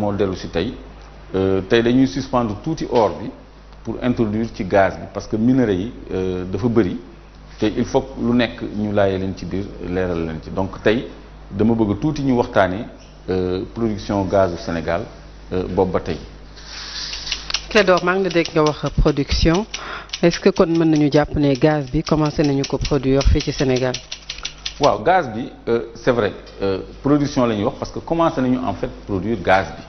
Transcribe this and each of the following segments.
moo dellu si tey dañuy suspendre tuuti or bi pour introduire ci gaz bi parce que minerais yi dafa bëri te il faut lu nekk ñu laaye leen ci biir leeral leen ci donc tey dama bëgg tuuti ñu waxtaanee production gaz au Sénégal boobu ba tey. Clédor maa ngi la dégg nga wax production est-ce que kon mën nañu jàpp ne gaz bi commencé nañu ko produire fii ci Sénégal. waaw gaz bi c'est vrai production la ñuy wax parce que commencé nañu en fait produire gaz bi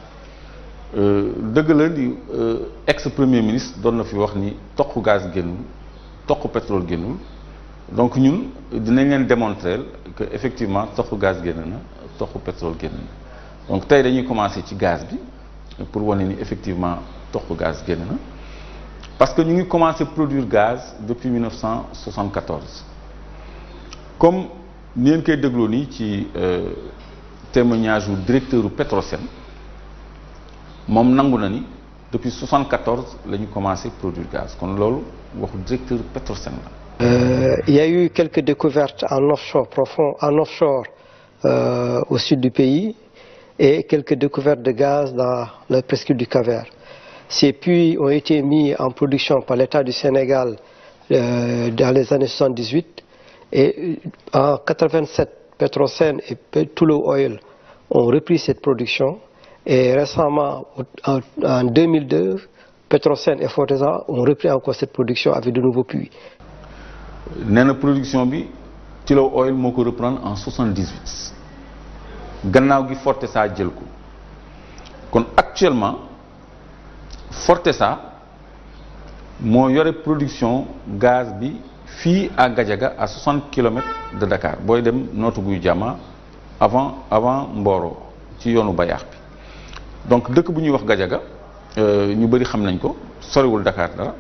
dëgg la ni ex premier ministre doon na fi wax ni toq gaz génnul toq pétrole génnul donc ñun dinañ leen démontrer que effectivement toq gaz génn na toq pétrole génn na donc tey dañuy commencer ci gaz bi pour wane ni effectivement toq gaz génn na parce que ñu ngi commencé produire gaz depuis 1974 comme ni ngeen koy dégloo nii ci témoignage u directeur u Petrosen moom nangu na ni depuis 74 la ñu commencé produire gaz kon loolu waxu directeur Petrosen la. Il y a eu quelques découvertes en offshore profond, en offshore au sud du pays et quelques découvertes de gaz dans la presqu'île du Cap-Vert. Ces puits ont été mis en production par l'État du Sénégal dans les années 78 et en 87, Petrosen et Tullow Oil ont repris cette production et récemment en 2002, Petrosen et Fortesa ont repris encore cette production avec de nouveaux puits. nee na production bi Tullow Oil moo ko reprendre en 78 gannaaw gi Fortesa jël ko kon actuellement Fortesa moo yore production gaz bi fii à Gadiaga à 60 kilomètres de Dakar booy dem Notto Gouye Diama avant Mboro ci yoonu Bayaax bi donc dëkk bu ñuy wax Gadiaga ñu bëri xam nañ ko soriwul Dakar dara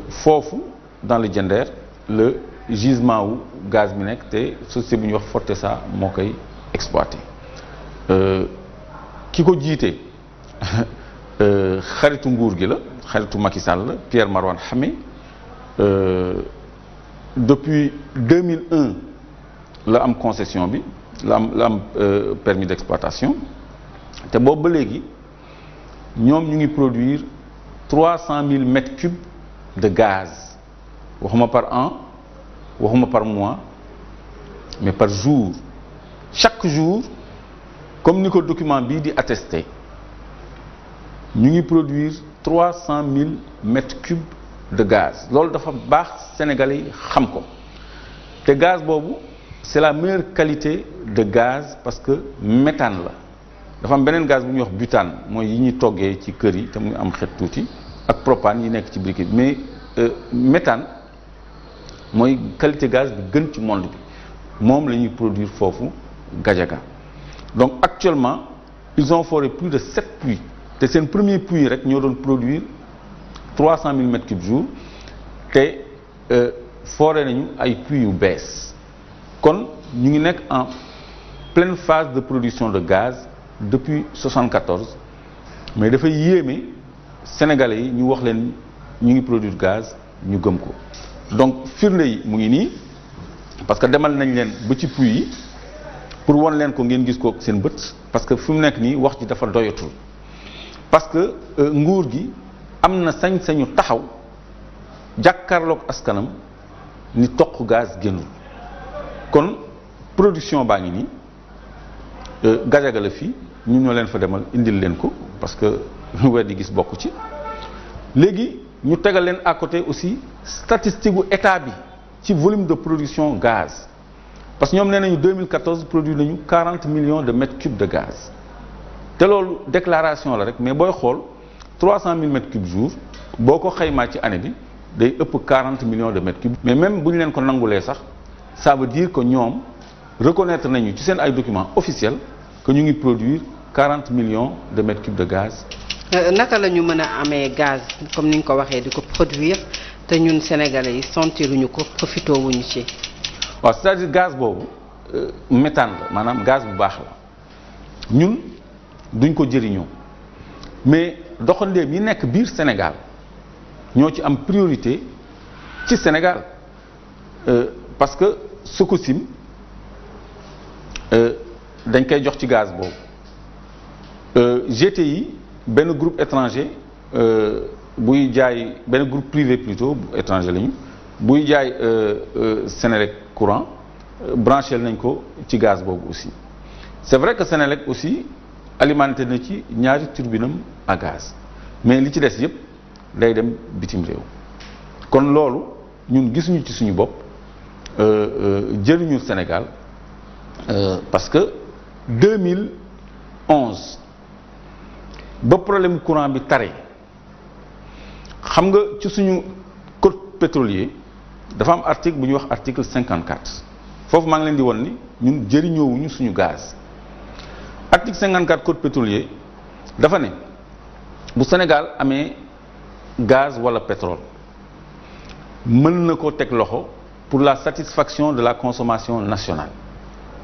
foofu dans le Diender le gisement wu gaz bi nekk te société bu ñuy wax Fortesa moo koy exploité ki ko jiite xaritu nguur gi la xaritu Macky Sall la Pierre Marouane Hamé depuis 2001 la am concession bi la am permis d'exploitation te boobu ba léegi ñoom ñu ngi produire 300 000 mètres cubes de gaz waxuma par an waxuma par mois mais par jour chaque jour comme ni ko document bii di attesté ñu ngi produire 300 000 mètres cubes de gaz loolu dafa baax Sénégalais yi xam ko te gaz boobu c'est la meilleure qualité de gaz parce que méthane la dafa am beneen gaz bu ñuy wax butane mooy yi ñuy toggee ci kër yi te muy am xet tuuti ak propane yi nekk ci briquet bi mais méthane mooy qualité gaz bi gën ci monde bi moom la ñuy produire foofu Gadiaga donc actuellement ils ont foré plus de 7 puits te seen premier puits rek ñoo doon produire 300 000 mètres cubes jour te foré nañu ay puits yu bees kon ñu ngi nekk en pleine phase de production de gaz depuis 74 mais dafay yéeme Sénégalais yi ñu wax leen ñu ngi produire gaz ñu gëm ko donc firnde yi mu ngi nii parce que demal nañ leen ba ci puits yi pour won leen ko ngeen gis ko seen bët parce que fi mu nekk nii wax ji dafa doyatul parce que nguur gi am na sañ-sañu taxaw jàkkaarloog askanam ni toq gaz génnul kon production baa ngi nii Gadiaga la fii ñun ñoo leen fa demal indil leen ko parce que weer di gis bokk ci léegi ñu tegal leen à côté aussi statistique gu état bi ci volume de production gaz parce que ñoom nee nañu 2014 produit nañu 40 millions de mètres cubes de gaz te loolu déclaration la rek mais booy xool 300 000 mètres cubes jour boo ko xaymaa ci année bi day ëpp 40 millions de mètres cubes mais même bu ñu leen ko nangulee sax ça veut dire que ñoom reconnaître nañu ci seen ay documents officiels que ñu ngi produire 40 millions de mètres cubes de gaz. naka la ñu mën a amee gaz comme ni nga ko waxee di ko produire te ñun sénégalais yi sentiruñu ko profité wuñu ci. waaw c'est-à-dire gaz boobu méthane la maanaam gaz bu baax la ñun duñ ko jëriñoo mais doxandéem yi nekk biir Sénégal ñoo ci am priorité ci Sénégal parce que Sococim dañ koy jox ci gaz boobu GTI benn groupe étranger buy jaay benn groupe privé plutôt étranger lañu buy jaay Senelec courant branché nañ ko ci gaz boobu aussi c'est vrai que Senelec aussi alimenté na ci ñaari turbinam à gaz mais li ci des yépp day dem bitim réew kon loolu ñun gisuñu ci suñu bopp jëriñu Sénégal parce que 2011 ba problème courant bi tare xam nga ci suñu code pétrolier dafa am article bu ñuy wax article 54 foofu maa ngi leen di won ni ñun jëriñoowuñu suñu gaz article 54 code pétrolier dafa ne bu Sénégal amee gaz wala pétrole mën na ko teg loxo pour la satisfaction de la consommation nationale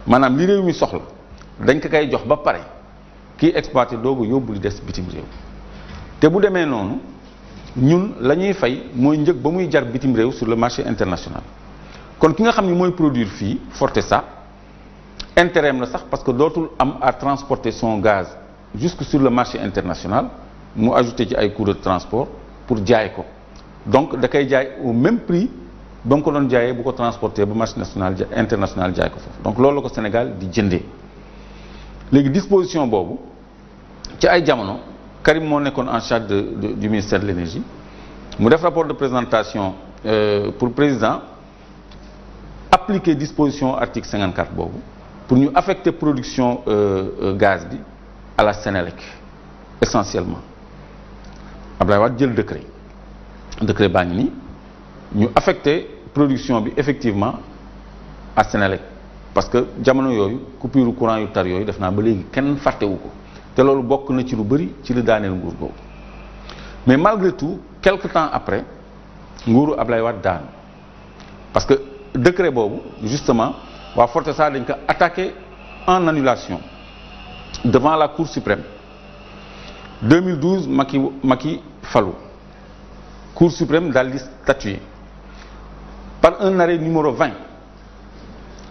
maanaam li réew mi soxla dañ ko koy jox ba pare kii exploité doogu yóbbu li des bitim réew te bu demee noonu ñun la ñuy fay mooy njëg ba muy jar bitim réew sur le marché international kon ki nga xam ni mooy produire fii Fortesa intérêt am la sax parce que dootul am à transporter son gaz jusque sur le marché international mu ajouté ci ay coûts de transport pour jaay ko donc da koy jaay au même prix ba mu ko doon jaayee bu ko transporter ba marché national international jaay ko foofu donc loolu la ko Sénégal di jëndee léegi disposition boobu ci ay jamono Karim moo nekkoon en charge du ministère de l'énergie mu def rapport de présentation pour président appliquer disposition article 54 boobu pour ñu affecter production gaz bi à la Sénélec essentiellement Abdoulaye Wade jël décret baa ngi nii ñu affecté production bi effectivement à Sénélec parce que jamono yooyu coupure courant yu tar yooyu def naa ba léegi kenn fàttewu ko te loolu bokk na ci lu bëri ci li daaneel nguur googu mais malgré tout quelque temps après nguuru Abdoulaye Wade daanu parce que décret boobu justement waa Fortesa dañ ko attaqué en annulation devant la Cour suprême 2012 Macky falu Cour suprême daal di statuer par un arrêt numéro 20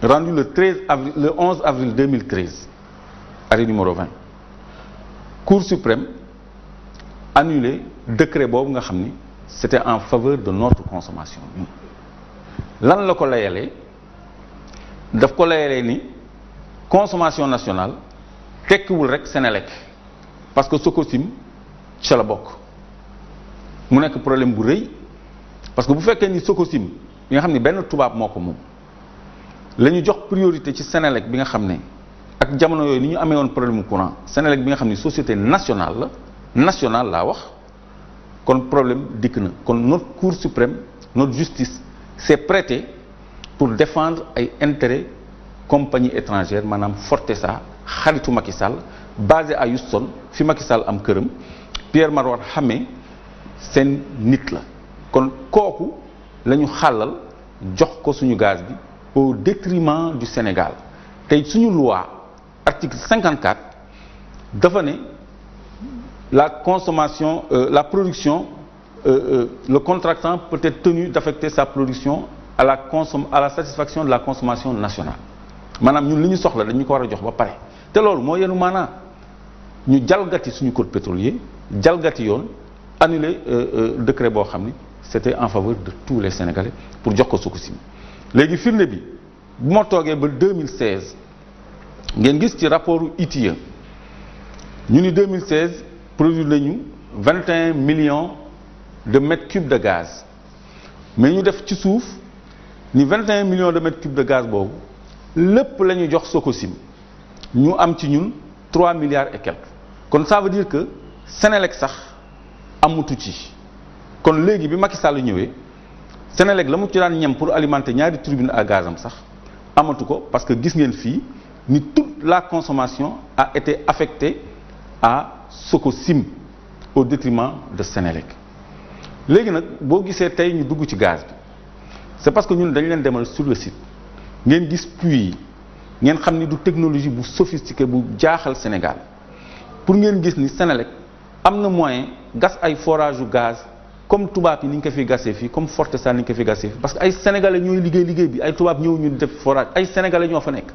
rendu le 11 avril 2013 arrêt numéro 20 Cour suprême annulé décret boobu nga xam ni c'était en faveur de notre consommation lan la ko layalee daf ko layalee ni consommation nationale tekkiwul rek Sénélec parce que Sococim ca la bokk mu nekk problème bu rëy parce que bu fekkee ni Sococim bi nga xam ni benn tubaab moo ko moom la ñu jox priorité ci Sénélec bi nga xam ne ak jamono yooyu ni ñu amee woon problème courant Sénélec bi nga xam ni société nationale la nationale laa wax kon problème dikk na kon notre Cour suprême notre justice s'est prêtée pour défendre ay intérêts compagnie étrangère maanaam Fortesa xaritu Macky Sall basé à Houston fi Macky Sall am këram Pierre Marois xamee seen nit la kon kooku la ñu xàllal jox ko suñu gaz bi au détriment du Sénégal tey suñu loi article 54 dafa ne la consommation la production le contractant peut être tenu d'affecter sa production à la satisfaction de la consommation nationale maanaam ñun li ñu soxla dañu ko war a jox ba pare te loolu moo yenu maanaa ñu jalgati suñu code pétrolier jalgati yoon annuler décret boo xam ni c'était en faveur de tous les Sénégalais pour jox ko Sococim léegi firnde bi bu ma toogee ba 2016 ngeen gis ci rapport ITIE ñu ni 2016 produit nañu 21 millions de mètres cubes de gaz mais ñu def ci suuf ni 21 millions de mètres cubes de gaz boobu lépp la ñu jox Sococim ñu am ci ñun 3 milliards et quelques kon ça veut dire que Sénélec sax amutu ci kon léegi bi Macky Sall ñëwee Sénélec la mu ci daan ñem pour alimenter ñaari turbine à gaz am sax amatu ko parce que gis ngeen fii ni toute la consommation a été affectée à Sococim au détriment de Sénélec léegi nag boo gisee tey ñu dugg ci gaz bi c'est parce que ñun dañ leen demal sur le site ngeen gis puits yi ngeen xam ni du technologie bu sophistiquée bu jaaxal Sénégal pour ngeen gis ni Sénélec am na moyen gas ay forage u gaz comme tubaab yi ni ñu ko fi gasee fii comme Fortesa ni ñu ko fi gasee fii parce que ay sénégalais ñooy liggéey bi ay tubaab ñëw ñu def forage ay sénégalais ñoo fa nekk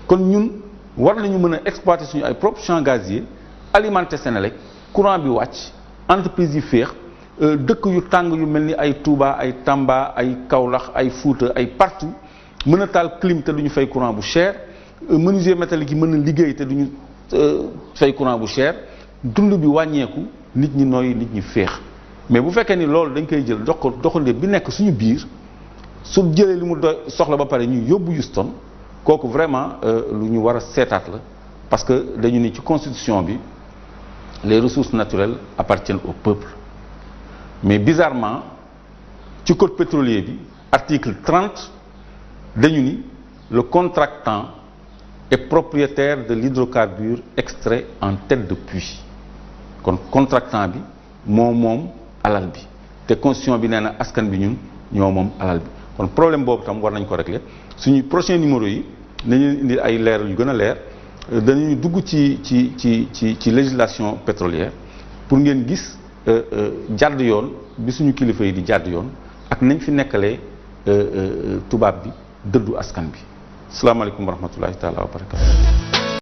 kon ñun war nañu mën a exploiter suñu ay propres champs gaziers alimenter Senelec courant bi wàcc entreprise yi féex dëkk yu tàng yu mel ni ay Touba ay Tamba ay Kaolack ay Fouta ay partout mën a taal clim te duñu fay courant bu cher menuisier métallique yi mën a liggéey te duñu fay courant bu cher dund bi wàññeeku nit ñi nooy nit ñi féex mais bu fekkee ni loolu dañ koy jël jox ko doxandéem bi nekk suñu biir su jëlee li mu doy soxla ba pare ñu yóbbu Houston kooku vraiment lu ñu war a seetaat la parce que dañu ni ci constitution bi les ressources naturelles appartiennent au peuple mais bizarrement ci code pétrolier bi article 30 dañu ni le contractant est propriétaire de l'hydrocarbure extrait en tête de puits kon contractant bi moom alal bi te constitution bi nee na askan bi ñun ñoo moom alal bi kon problème boobu tam war nañ ko régler suñu prochain numéro yi nañu indi ay leeral yu gën a leer dañuy dugg ci législation pétrolière pour ngeen gis jàdd yoon bi suñu kilifa yi di jàdd yoon ak nañ fi nekkalee tubaab bi dëddu askan bi. Asalaamaaleykum wa rahmatullahi taala wa barakatu.